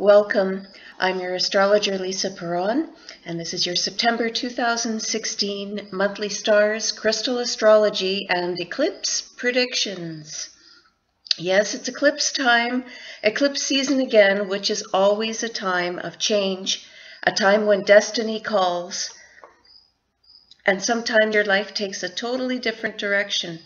Welcome. I'm your astrologer, Lisa Paron, and this is your September 2016 monthly stars, crystal astrology, and eclipse predictions. Yes, it's eclipse time, eclipse season again, which is always a time of change, a time when destiny calls, and sometimes your life takes a totally different direction.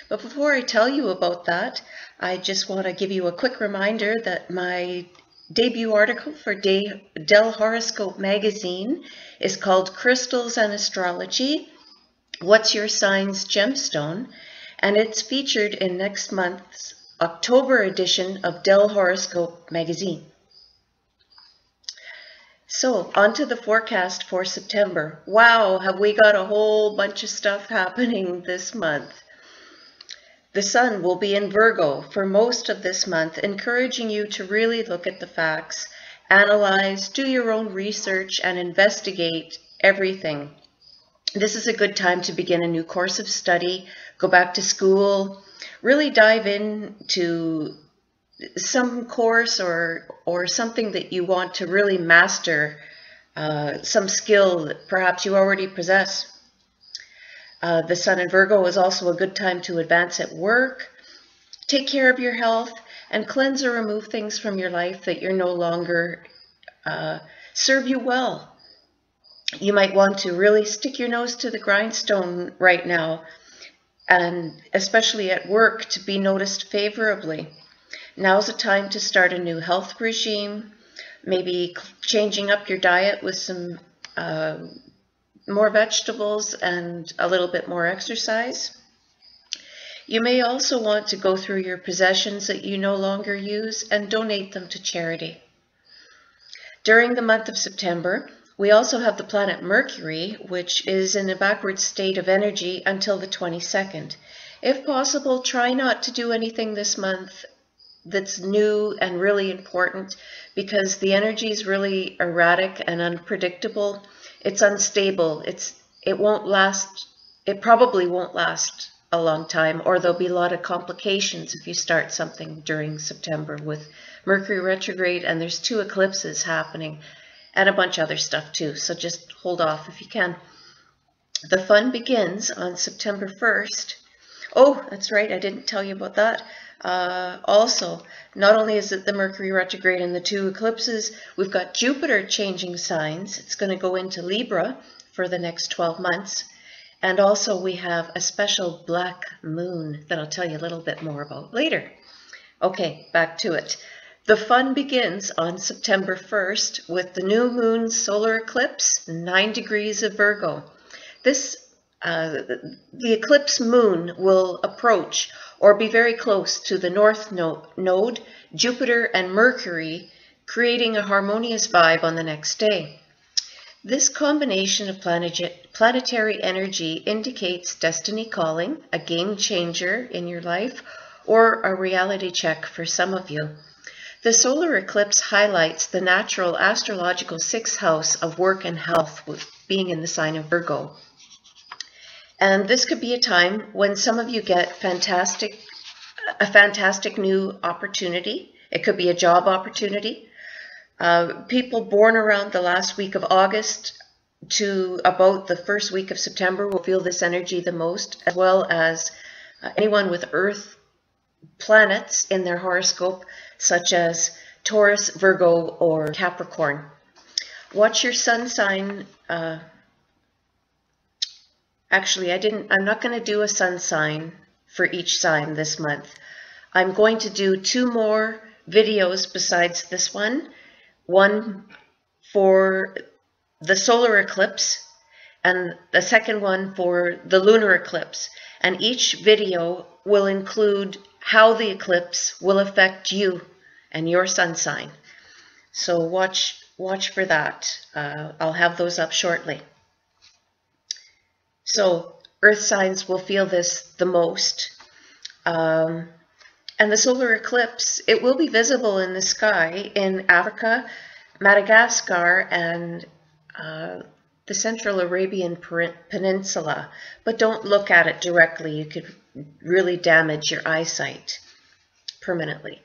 But before I tell you about that, I just want to give you a quick reminder that my debut article for Dell Horoscope magazine is called Crystals and Astrology, What's Your Sign's Gemstone? And it's featured in next month's October edition of Dell Horoscope magazine. So, on to the forecast for September. Wow, have we got a whole bunch of stuff happening this month. The sun will be in Virgo for most of this month, encouraging you to really look at the facts, analyze, do your own research, and investigate everything. This is a good time to begin a new course of study, go back to school, really dive into some course or something that you want to really master, some skill that perhaps you already possess. The sun in Virgo is also a good time to advance at work, take care of your health, and cleanse or remove things from your life that you're no longer serve you well. You might want to really stick your nose to the grindstone right now, and especially at work, to be noticed favorably. Now's a time to start a new health regime, maybe changing up your diet with some more vegetables and a little bit more exercise. You may also want to go through your possessions that you no longer use and donate them to charity. During the month of September, we also have the planet Mercury, which is in a backward state of energy until the 22nd. If possible, try not to do anything this month that's new and really important, because the energy is really erratic and unpredictable. It's unstable. It won't last. It probably won't last a long time, or there'll be a lot of complications if you start something during September with Mercury retrograde, and there's 2 eclipses happening and a bunch of other stuff too. So just hold off if you can. The fun begins on September 1st. Oh, that's right. I didn't tell you about that. Also, not only is it the Mercury retrograde and the 2 eclipses, we've got Jupiter changing signs. It's going to go into Libra for the next 12 months. And also we have a special black moon that I'll tell you a little bit more about later. Okay, back to it. The fun begins on September 1st with the new moon solar eclipse, 9 degrees of Virgo. The eclipse moon will approach or be very close to the north node, Jupiter and Mercury, creating a harmonious vibe on the next day. This combination of planetary energy indicates destiny calling, a game changer in your life, or a reality check for some of you. The solar eclipse highlights the natural astrological 6th house of work and health, being in the sign of Virgo. And this could be a time when some of you get a fantastic new opportunity. It could be a job opportunity. People born around the last week of August to about the first week of September will feel this energy the most, as well as anyone with Earth planets in their horoscope, such as Taurus, Virgo, or Capricorn. Watch your sun sign. Actually, I'm not going to do a sun sign for each sign this month. I'm going to do 2 more videos besides this one. One for the solar eclipse and the second one for the lunar eclipse. And each video will include how the eclipse will affect you and your sun sign. So watch for that. I'll have those up shortly. So earth signs will feel this the most. And the solar eclipse, it will be visible in the sky in Africa, Madagascar, and the Central Arabian Peninsula. But don't look at it directly. You could really damage your eyesight permanently.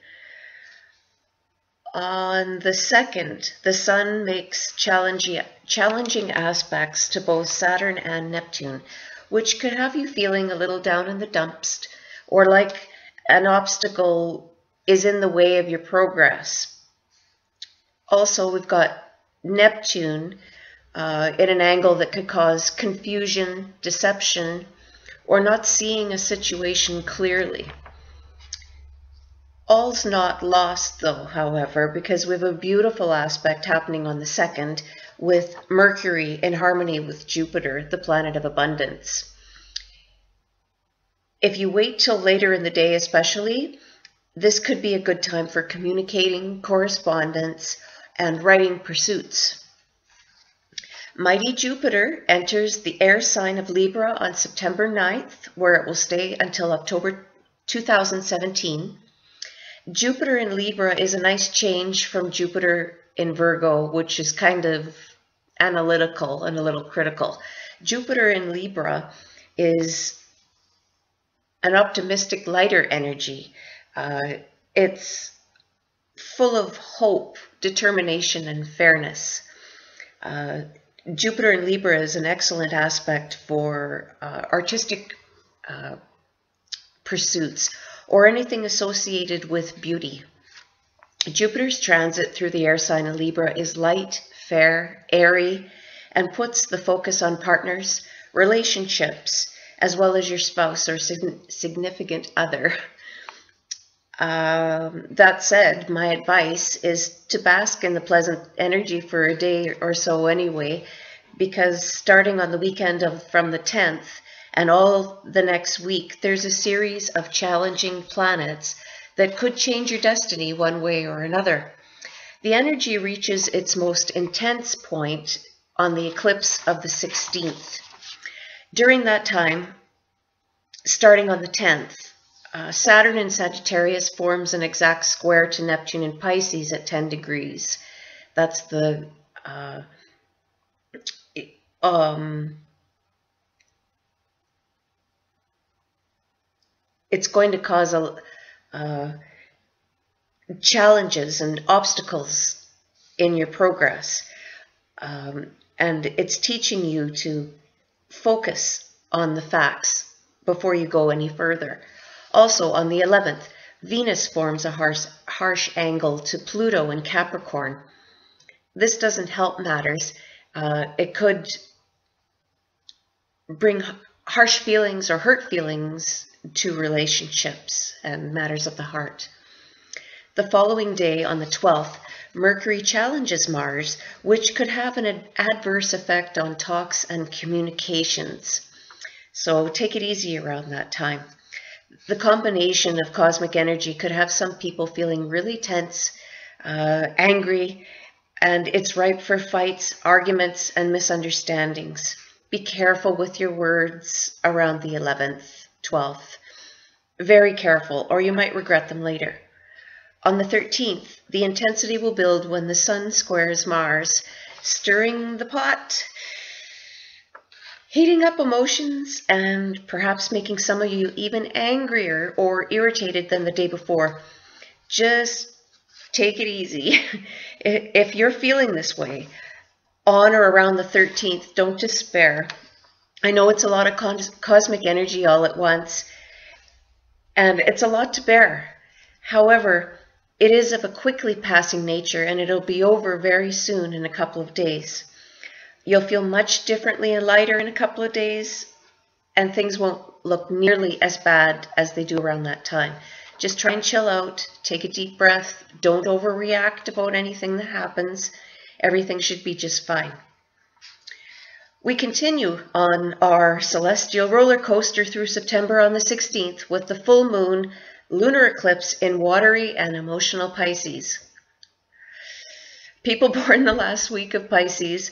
On the 2nd, the Sun makes challenging aspects to both Saturn and Neptune, which could have you feeling a little down in the dumps, or like an obstacle is in the way of your progress. Also, we've got Neptune in an angle that could cause confusion, deception, or not seeing a situation clearly. All's not lost though, however, because we have a beautiful aspect happening on the 2nd with Mercury in harmony with Jupiter, the planet of abundance. If you wait till later in the day especially, this could be a good time for communicating, correspondence, and writing pursuits. Mighty Jupiter enters the air sign of Libra on September 9th, where it will stay until October 2017. Jupiter in Libra is a nice change from Jupiter in Virgo, which is kind of analytical and a little critical. Jupiter in Libra is an optimistic, lighter energy. It's full of hope, determination, and fairness. Jupiter in Libra is an excellent aspect for artistic pursuits or anything associated with beauty. Jupiter's transit through the air sign of Libra is light, fair, airy, and puts the focus on partners, relationships, as well as your spouse or significant other. That said, my advice is to bask in the pleasant energy for a day or so anyway, because starting on the weekend from the 10th and all the next week, there's a series of challenging planets that could change your destiny one way or another. The energy reaches its most intense point on the eclipse of the 16th. During that time, starting on the 10th, Saturn in Sagittarius forms an exact square to Neptune in Pisces at 10 degrees. That's the it's going to cause challenges and obstacles in your progress. And it's teaching you to focus on the facts before you go any further. Also, on the 11th, Venus forms a harsh angle to Pluto in Capricorn. This doesn't help matters. It could bring harsh feelings or hurt feelings to relationships and matters of the heart. The following day, on the 12th, Mercury challenges Mars, which could have an adverse effect on talks and communications. So take it easy around that time. The combination of cosmic energy could have some people feeling really tense, angry, and it's ripe for fights, arguments, and misunderstandings. Be careful with your words around the 11th, 12th. Very careful, or you might regret them later. On the 13th, the intensity will build when the Sun squares Mars, stirring the pot, heating up emotions, and perhaps making some of you even angrier or irritated than the day before. Just take it easy. If you're feeling this way, on or around the 13th, don't despair. I know it's a lot of cosmic energy all at once, and it's a lot to bear. However, it is of a quickly passing nature, and it'll be over very soon in a couple of days. You'll feel much differently and lighter in a couple of days, and things won't look nearly as bad as they do around that time. Just try and chill out, take a deep breath, don't overreact about anything that happens. Everything should be just fine. We continue on our celestial roller coaster through September on the 16th with the full moon lunar eclipse in watery and emotional Pisces. People born the last week of Pisces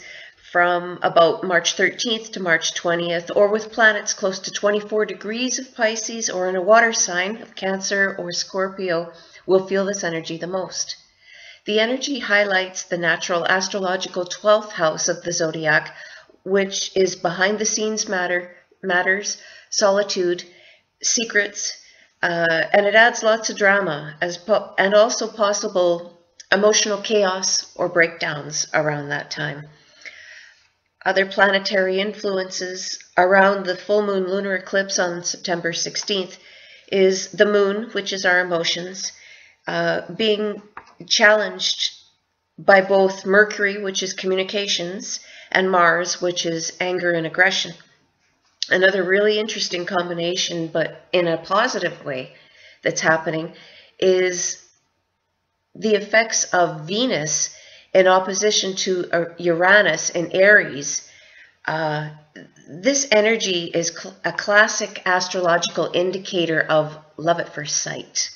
from about March 13th to March 20th, or with planets close to 24 degrees of Pisces or in a water sign of Cancer or Scorpio, will feel this energy the most. The energy highlights the natural astrological 12th house of the zodiac, which is behind the scenes matters, solitude, secrets, and it adds lots of drama and also possible emotional chaos or breakdowns around that time. Other planetary influences around the full moon lunar eclipse on September 16th is the moon, which is our emotions, being challenged by both Mercury, which is communications, and Mars, which is anger and aggression. Another really interesting combination, but in a positive way, that's happening is the effects of Venus in opposition to Uranus in Aries. This energy is a classic astrological indicator of love at first sight.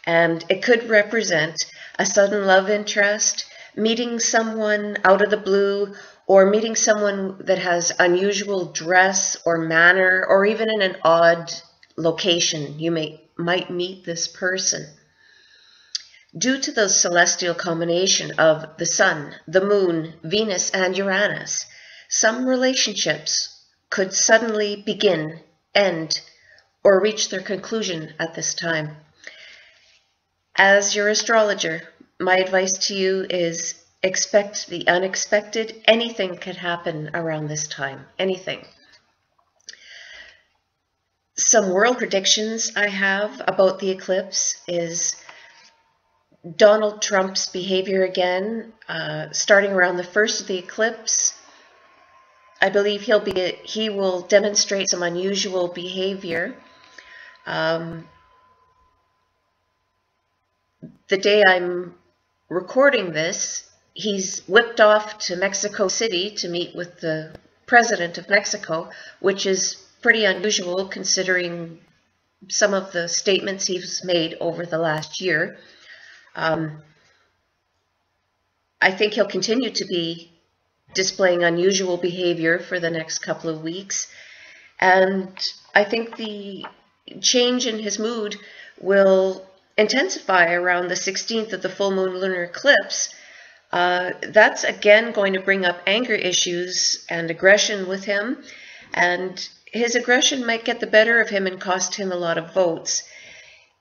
And it could represent a sudden love interest, meeting someone out of the blue, or meeting someone that has unusual dress or manner, or even in an odd location. You might meet this person. Due to the celestial combination of the Sun, the Moon, Venus, and Uranus, some relationships could suddenly begin, end, or reach their conclusion at this time. As your astrologer, my advice to you is expect the unexpected. Anything could happen around this time, anything. Some world predictions I have about the eclipse is Donald Trump's behavior again, starting around the first of the eclipse. I believe he will demonstrate some unusual behavior. The day I'm recording this, he's whipped off to Mexico City to meet with the president of Mexico, which is pretty unusual considering some of the statements he's made over the last year. I think he'll continue to be displaying unusual behavior for the next couple of weeks. And I think the change in his mood will intensify around the 16th of the full moon lunar eclipse. That's again going to bring up anger issues and aggression with him. And his aggression might get the better of him and cost him a lot of votes.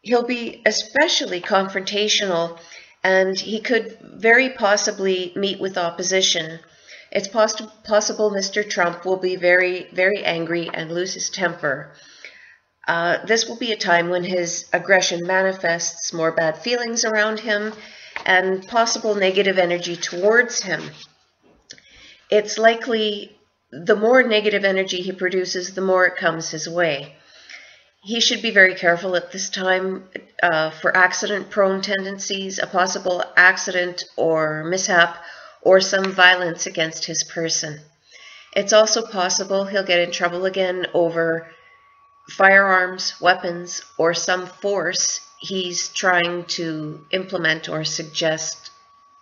He'll be especially confrontational, and he could very possibly meet with opposition. It's possible Mr. Trump will be very, very angry and lose his temper. This will be a time when his aggression manifests more bad feelings around him and possible negative energy towards him. It's likely the more negative energy he produces, the more it comes his way. He should be very careful at this time for accident-prone tendencies, a possible accident or mishap, or some violence against his person. It's also possible he'll get in trouble again over firearms, weapons, or some force he's trying to implement or suggest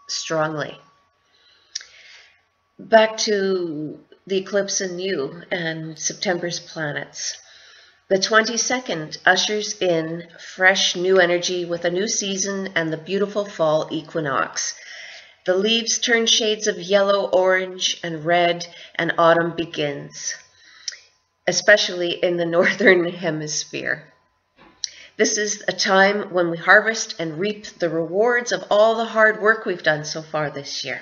strongly. Back to the eclipse in you and September's planets. The 22nd ushers in fresh new energy with a new season and the beautiful fall equinox. The leaves turn shades of yellow, orange, and red, and autumn begins, especially in the northern hemisphere. This is a time when we harvest and reap the rewards of all the hard work we've done so far this year.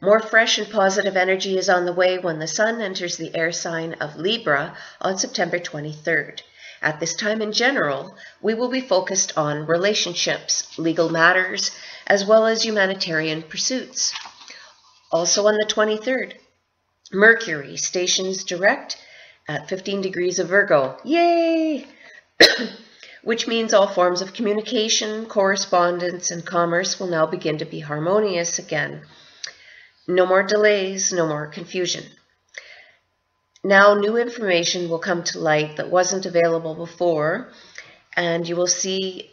More fresh and positive energy is on the way when the Sun enters the air sign of Libra on September 23rd. At this time in general, we will be focused on relationships, legal matters, as well as humanitarian pursuits. Also on the 23rd, Mercury stations direct at 15 degrees of Virgo. Yay! Which means all forms of communication, correspondence, and commerce will now begin to be harmonious again. No more delays, no more confusion. Now new information will come to light that wasn't available before, and you will see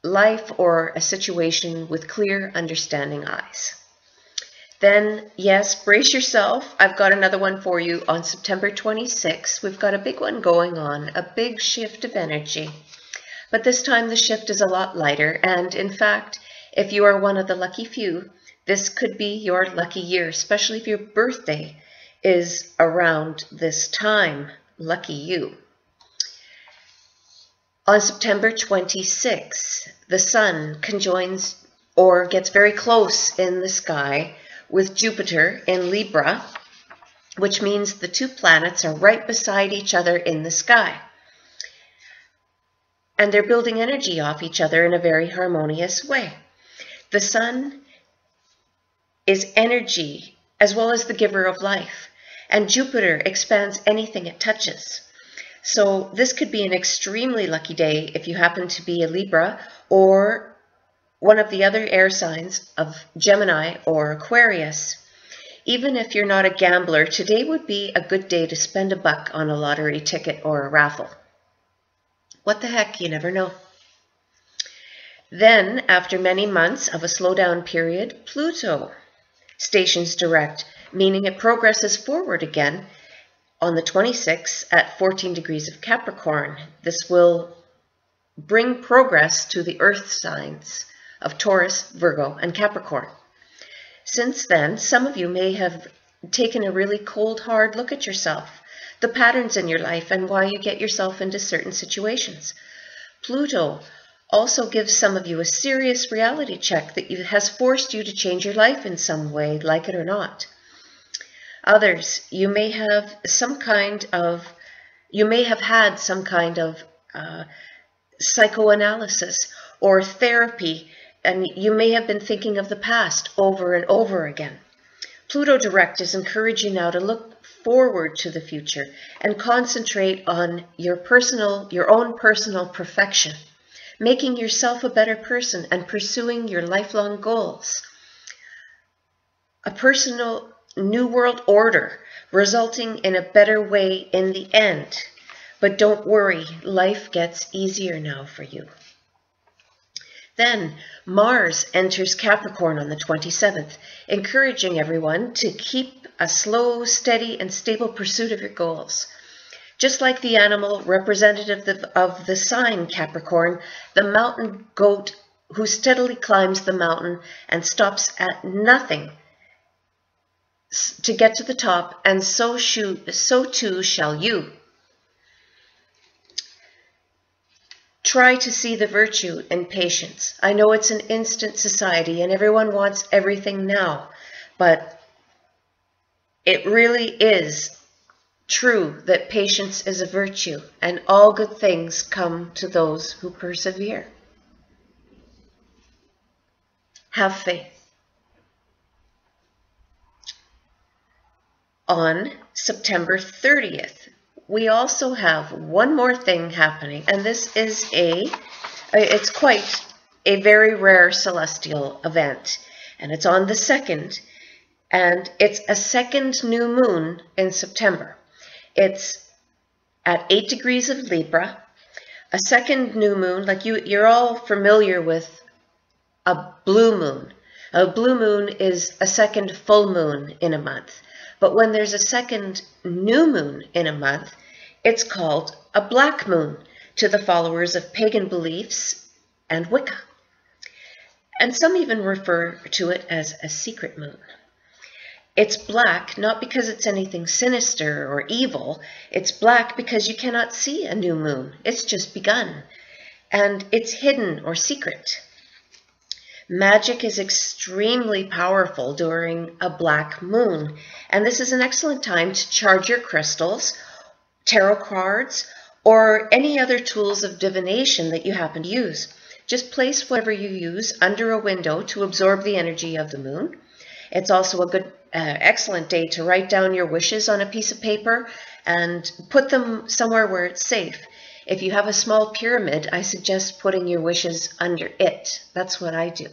life or a situation with clear, understanding eyes. Then, yes, brace yourself. I've got another one for you on September 26th. We've got a big one going on, a big shift of energy. But this time the shift is a lot lighter, and in fact, if you are one of the lucky few, this could be your lucky year, especially if your birthday is around this time. Lucky you. On September 26th, the Sun conjoins or gets very close in the sky with Jupiter in Libra, which means the two planets are right beside each other in the sky. And they're building energy off each other in a very harmonious way. The sun is energy as well as the giver of life, and Jupiter expands anything it touches. So this could be an extremely lucky day if you happen to be a Libra or one of the other air signs of Gemini or Aquarius. Even if you're not a gambler, today would be a good day to spend $1 on a lottery ticket or a raffle. What the heck, you never know. Then, after many months of a slowdown period, Pluto stations direct, meaning it progresses forward again on the 26th at 14 degrees of Capricorn. This will bring progress to the earth signs of Taurus, Virgo, and Capricorn. Since then, some of you may have taken a really cold, hard look at yourself, the patterns in your life, and why you get yourself into certain situations. Pluto also gives some of you a serious reality check that has forced you to change your life in some way, like it or not. Others, you may have had some kind of psychoanalysis or therapy, and you may have been thinking of the past over and over again. Pluto direct is encouraging you now to look forward to the future and concentrate on your own personal perfection, making yourself a better person and pursuing your lifelong goals. A personal new world order resulting in a better way in the end. But don't worry, life gets easier now for you. Then Mars enters Capricorn on the 27th, encouraging everyone to keep a slow, steady, and stable pursuit of your goals. Just like the animal representative of the sign Capricorn, the mountain goat who steadily climbs the mountain and stops at nothing to get to the top, and so too shall you. Try to see the virtue in patience. I know it's an instant society and everyone wants everything now, but it really is true that patience is a virtue, and all good things come to those who persevere. Have faith. On September 30th, we also have one more thing happening, and this is it's quite a very rare celestial event, and it's on the 2nd, and it's a second new moon in September. It's at 8 degrees of Libra. A second new moon, like you're all familiar with a blue moon. A blue moon is a second full moon in a month. But when there's a second new moon in a month, it's called a black moon to the followers of pagan beliefs and Wicca. And some even refer to it as a secret moon. It's black not because it's anything sinister or evil. It's black because you cannot see a new moon. It's just begun. And it's hidden or secret. Magic is extremely powerful during a black moon, and this is an excellent time to charge your crystals, tarot cards, or any other tools of divination that you happen to use. Just place whatever you use under a window to absorb the energy of the moon. It's also a good, excellent day to write down your wishes on a piece of paper and put them somewhere where it's safe. If you have a small pyramid, I suggest putting your wishes under it. That's what I do.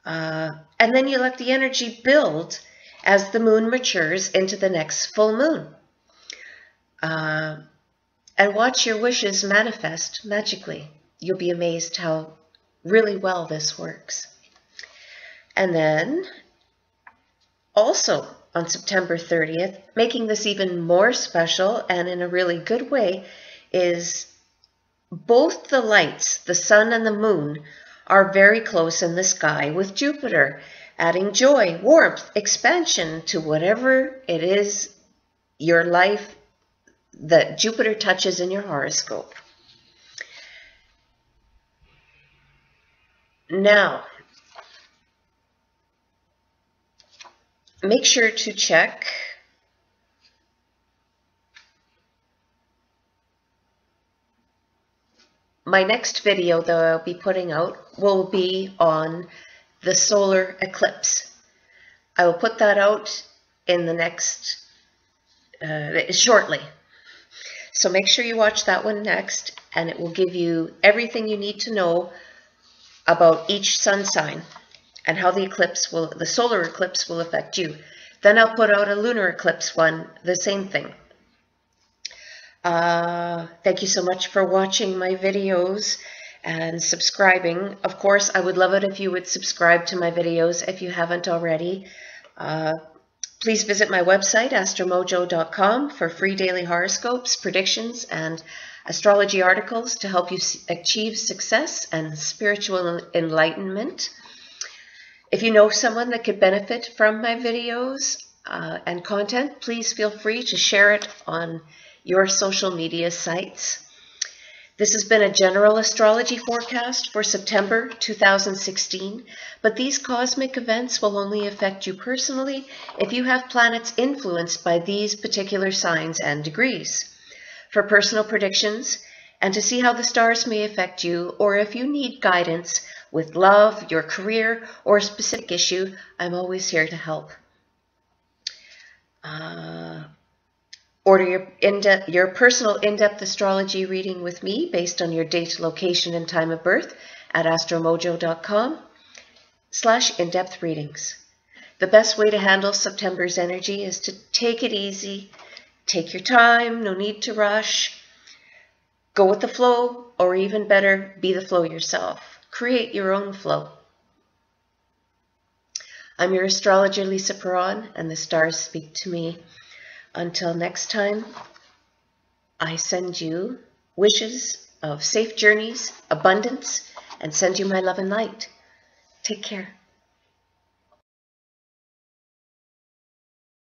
And then you let the energy build as the moon matures into the next full moon. And watch your wishes manifest magically. You'll be amazed how really well this works. And then also on September 30th, making this even more special and in a really good way, is both the lights, the sun and the moon, are very close in the sky with Jupiter, adding joy, warmth, expansion to whatever it is your life that Jupiter touches in your horoscope. Now, Make sure to check my next video that I'll be putting out will be on the solar eclipse. I will put that out in the next, shortly. So make sure you watch that one next, and it will give you everything you need to know about each sun sign and how the solar eclipse will affect you. Then I'll put out a lunar eclipse one, the same thing. Thank you so much for watching my videos and subscribing. Of course, I would love it if you would subscribe to my videos if you haven't already. Please visit my website, astromojo.com, for free daily horoscopes, predictions, and astrology articles to help you achieve success and spiritual enlightenment. If you know someone that could benefit from my videos and content, please feel free to share it on your social media sites. This has been a general astrology forecast for September 2016, but these cosmic events will only affect you personally if you have planets influenced by these particular signs and degrees. For personal predictions and to see how the stars may affect you, or if you need guidance with love, your career, or a specific issue, I'm always here to help. Order your personal in-depth astrology reading with me based on your date, location, and time of birth at astromojo.com/in-depth readings. The best way to handle September's energy is to take it easy, take your time, no need to rush, go with the flow, or even better, be the flow yourself. Create your own flow. I'm your astrologer, Lisa Paron, and the stars speak to me. Until next time, I send you wishes of safe journeys, abundance, and send you my love and light. Take care.